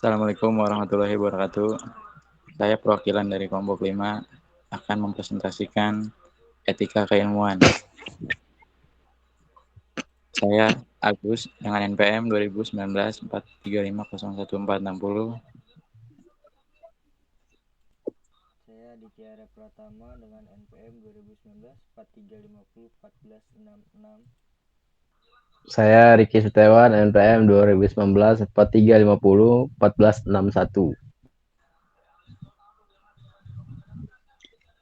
Assalamualaikum warahmatullahi wabarakatuh. Saya perwakilan dari kelompok 5 akan mempresentasikan etika keilmuan. Saya Agus dengan NPM 2019-435011460. Saya Ditya Pratama dengan NPM 2019 4350 1466. Saya Riki Setiawan NPM 2019 4350 1461.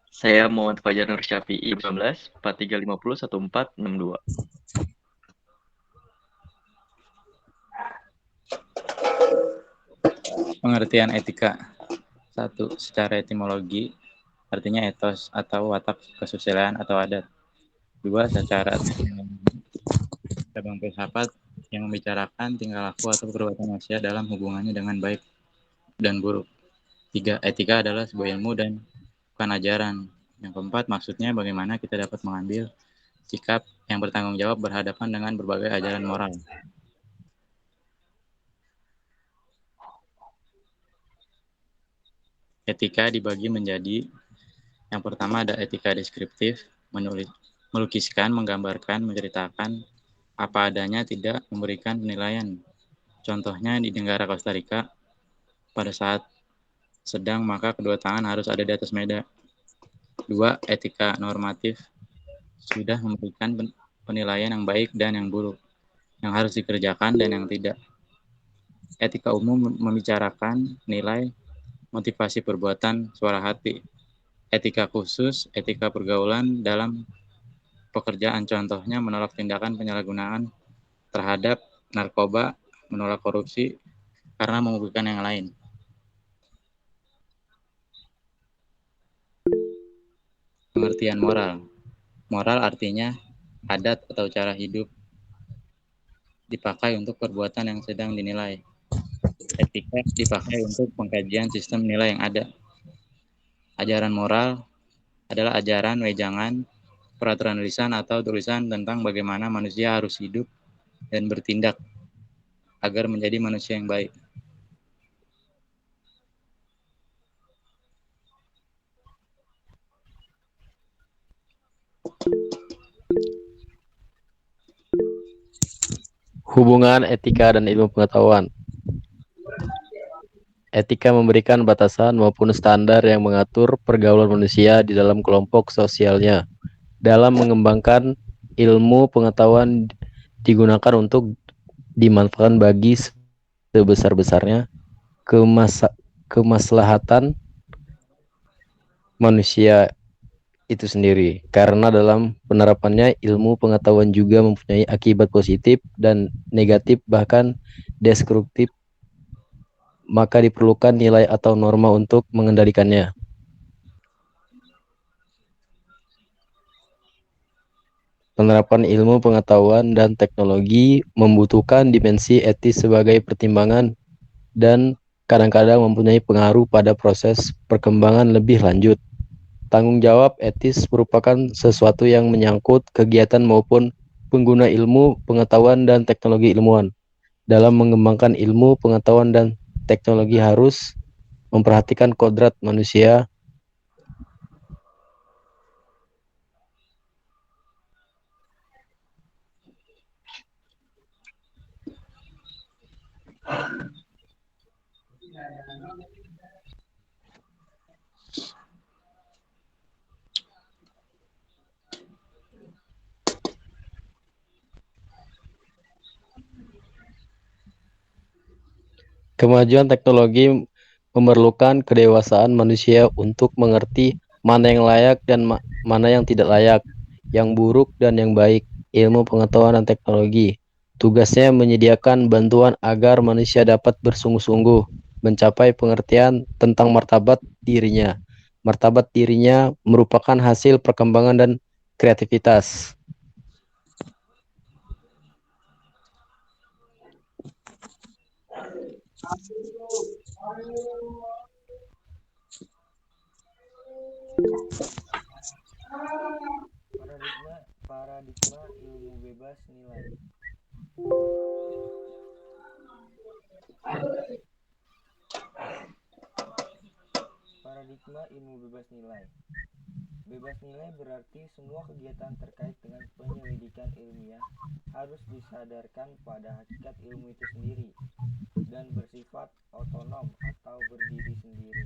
Saya Muhammad Fajar Nur Syafi'i 19 4350 1462. Pengertian etika. 1. Secara etimologi, artinya etos atau watak kesusilaan atau adat. 2. Secara cabang filsafat yang membicarakan tingkah laku atau perbuatan manusia dalam hubungannya dengan baik dan buruk. 3. Etika adalah sebuah ilmu dan bukan ajaran. Yang keempat, maksudnya bagaimana kita dapat mengambil sikap yang bertanggung jawab berhadapan dengan berbagai ajaran moral. Etika dibagi menjadi, yang pertama ada etika deskriptif, melukiskan, menggambarkan, menceritakan apa adanya, tidak memberikan penilaian. Contohnya di negara Costa Rica, pada saat sedang maka kedua tangan harus ada di atas meja. 2. Etika normatif, sudah memberikan penilaian yang baik dan yang buruk, yang harus dikerjakan dan yang tidak. Etika umum membicarakan nilai, motivasi perbuatan, suara hati. Etika khusus, etika pergaulan dalam pekerjaan, contohnya menolak tindakan penyalahgunaan terhadap narkoba, menolak korupsi, karena merugikan yang lain. Pengertian moral. Moral artinya adat atau cara hidup dipakai untuk perbuatan yang sedang dinilai. Etika dipakai untuk pengkajian sistem nilai yang ada. Ajaran moral adalah ajaran, wejangan, peraturan lisan atau tulisan tentang bagaimana manusia harus hidup dan bertindak agar menjadi manusia yang baik. Hubungan etika dan ilmu pengetahuan. Etika memberikan batasan maupun standar yang mengatur pergaulan manusia di dalam kelompok sosialnya. Dalam mengembangkan ilmu pengetahuan digunakan untuk dimanfaatkan bagi sebesar-besarnya kemaslahatan manusia itu sendiri. Karena dalam penerapannya ilmu pengetahuan juga mempunyai akibat positif dan negatif, bahkan destruktif, maka diperlukan nilai atau norma untuk mengendalikannya. Penerapan ilmu pengetahuan dan teknologi membutuhkan dimensi etis sebagai pertimbangan dan kadang-kadang mempunyai pengaruh pada proses perkembangan lebih lanjut. Tanggung jawab etis merupakan sesuatu yang menyangkut kegiatan maupun pengguna ilmu pengetahuan dan teknologi ilmuwan. Dalam mengembangkan ilmu pengetahuan dan teknologi harus memperhatikan kodrat manusia, kemajuan teknologi memerlukan kedewasaan manusia untuk mengerti mana yang layak dan mana yang tidak layak, yang buruk dan yang baik. Ilmu pengetahuan dan teknologi tugasnya menyediakan bantuan agar manusia dapat bersungguh-sungguh mencapai pengertian tentang martabat dirinya. Martabat dirinya merupakan hasil perkembangan dan kreativitas. Paradigma ilmu bebas nilai. Paradigma ilmu bebas nilai. Bebas nilai berarti semua kegiatan terkait dengan penyelidikan ilmiah harus disadarkan pada hakikat ilmu itu sendiri dan bersifat otonom atau berdiri sendiri.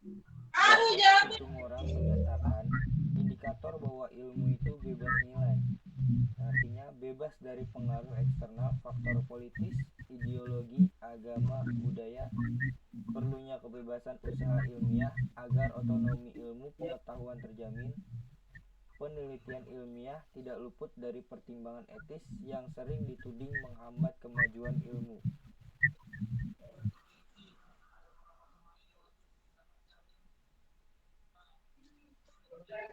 Joseph Situmorang menyatakan indikator bahwa ilmu itu bebas nilai. Artinya bebas dari pengaruh eksternal faktor politis, ideologi, agama, budaya, perlunya kebebasan usaha ilmiah agar otonomi ilmu pengetahuan terjamin, penelitian ilmiah tidak luput dari pertimbangan etis yang sering dituding menghambat kemajuan ilmu.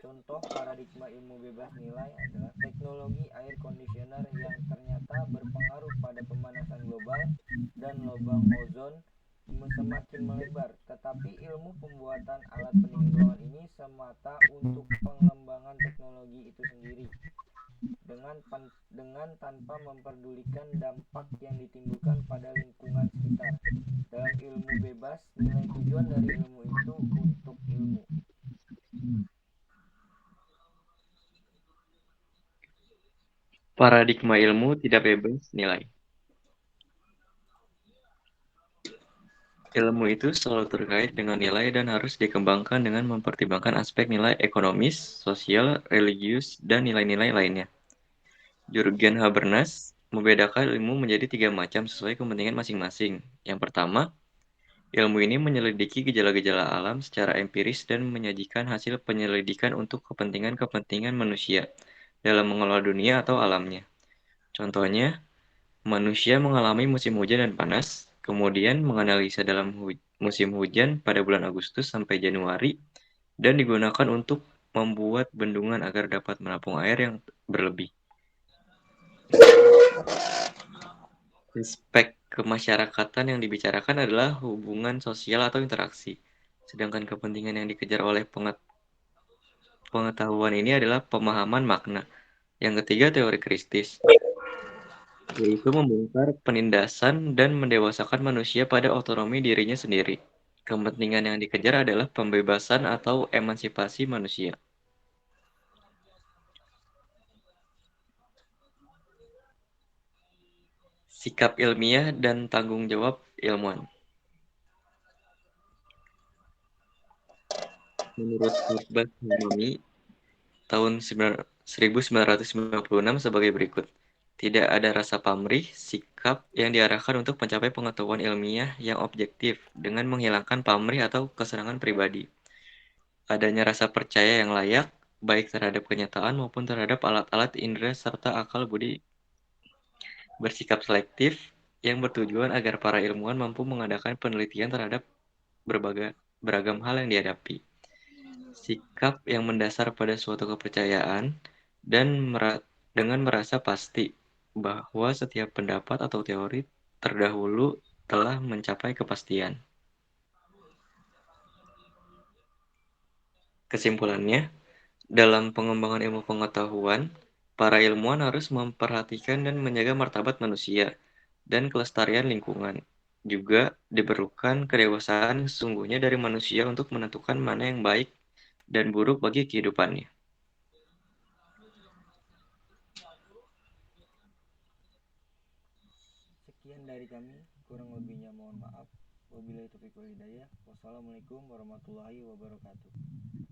Contoh paradigma ilmu bebas nilai adalah teknologi air conditioner yang ternyata berpengaruh pada pemanasan global dan lubang ozon semakin melebar, tetapi ilmu pembuatan alat pendingin ruangan ini semata untuk pengembangan teknologi itu sendiri dengan tanpa memperdulikan dampak yang ditimbulkan pada lingkungan sekitar. Dalam ilmu bebas, nilai tujuan dari ilmu itu untuk ilmu. Paradigma ilmu tidak bebas nilai. Ilmu itu selalu terkait dengan nilai dan harus dikembangkan dengan mempertimbangkan aspek nilai ekonomis, sosial, religius, dan nilai-nilai lainnya. Jurgen Habermas membedakan ilmu menjadi 3 macam sesuai kepentingan masing-masing. Yang pertama, ilmu ini menyelidiki gejala-gejala alam secara empiris dan menyajikan hasil penyelidikan untuk kepentingan-kepentingan manusia dalam mengelola dunia atau alamnya. Contohnya, manusia mengalami musim hujan dan panas, kemudian menganalisa dalam musim hujan pada bulan Agustus sampai Januari, dan digunakan untuk membuat bendungan agar dapat menampung air yang berlebih. Aspek kemasyarakatan yang dibicarakan adalah hubungan sosial atau interaksi, sedangkan kepentingan yang dikejar oleh pengetahuan ini adalah pemahaman makna. Yang ketiga, teori kristis, yaitu membongkar penindasan dan mendewasakan manusia pada otonomi dirinya sendiri. Kepentingan yang dikejar adalah pembebasan atau emansipasi manusia. Sikap ilmiah dan tanggung jawab ilmuwan. Menurut Abbas Hamami, tahun 1996 sebagai berikut. Tidak ada rasa pamrih, sikap yang diarahkan untuk mencapai pengetahuan ilmiah yang objektif dengan menghilangkan pamrih atau kesenangan pribadi. Adanya rasa percaya yang layak, baik terhadap kenyataan maupun terhadap alat-alat indera serta akal budi. Bersikap selektif yang bertujuan agar para ilmuwan mampu mengadakan penelitian terhadap beragam hal yang dihadapi. Sikap yang mendasar pada suatu kepercayaan dan dengan merasa pasti bahwa setiap pendapat atau teori terdahulu telah mencapai kepastian. Kesimpulannya, dalam pengembangan ilmu pengetahuan, para ilmuwan harus memperhatikan dan menjaga martabat manusia dan kelestarian lingkungan. Juga diperlukan kedewasaan sesungguhnya dari manusia untuk menentukan mana yang baik dan buruk bagi kehidupannya. Sekian dari kami, kurang lebihnya mohon maaf. Wabillahi taufiq wal hidayah. Wassalamualaikum warahmatullahi wabarakatuh.